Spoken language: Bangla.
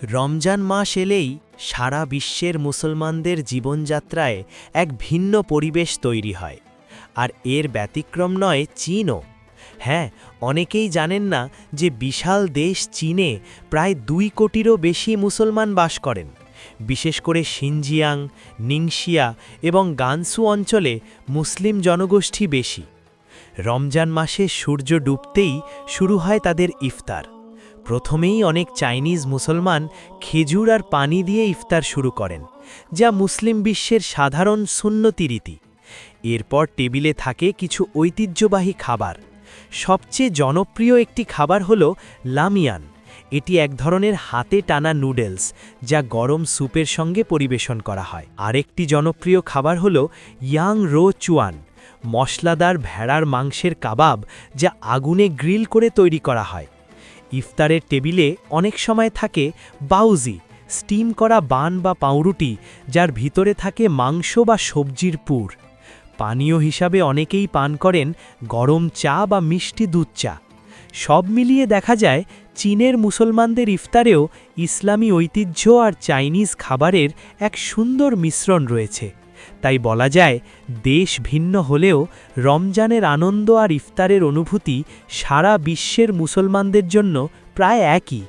রমজান মাস এলেই সারা বিশ্বের মুসলমানদের জীবনযাত্রায় এক ভিন্ন পরিবেশ তৈরি হয়। আর এর ব্যতিক্রম নয় চীনও। হ্যাঁ, অনেকেই জানেন না যে বিশাল দেশ চীনে প্রায় 2 কোটিরও বেশি মুসলমান বাস করেন। বিশেষ করে শিনজিয়াং, নিংশিয়া এবং গানসু অঞ্চলে মুসলিম জনগোষ্ঠী বেশি। রমজান মাসে সূর্য ডুবতেই শুরু হয় তাদের ইফতার। প্রথমেই অনেক চাইনিজ মুসলমান খেজুর আর পানি দিয়ে ইফতার শুরু করেন, যা মুসলিম বিশ্বের সাধারণ সুন্নতি রীতি। এরপর টেবিলে থাকে কিছু ঐতিহ্যবাহী খাবার। সবচেয়ে জনপ্রিয় একটি খাবার হল লামিয়ান। এটি এক ধরনের হাতে টানা নুডলস, যা গরম স্যুপের সঙ্গে পরিবেশন করা হয়। আরেকটি জনপ্রিয় খাবার হল ইয়াং রো চুয়ান, মশলাদার ভেড়ার মাংসের কাবাব, যা আগুনে গ্রিল করে তৈরি করা হয়। ইফতারের টেবিলে অনেক সময় থাকে বাউজি, স্টিম করা বান বা পাউরুটি, যার ভিতরে থাকে মাংস বা সবজির পুর। পানীয় হিসাবে অনেকেই পান করেন গরম চা বা মিষ্টি দুধ চা। সব মিলিয়ে দেখা যায় চীনের মুসলমানদের ইফতারেও ইসলামী ঐতিহ্য আর চাইনিজ খাবারের এক সুন্দর মিশ্রণ রয়েছে। তাই বলা যায়, দেশ ভিন্ন হলেও রমজানের আনন্দ আর ইফতারের অনুভূতি সারা বিশ্বের মুসলমানদের জন্য প্রায় একই।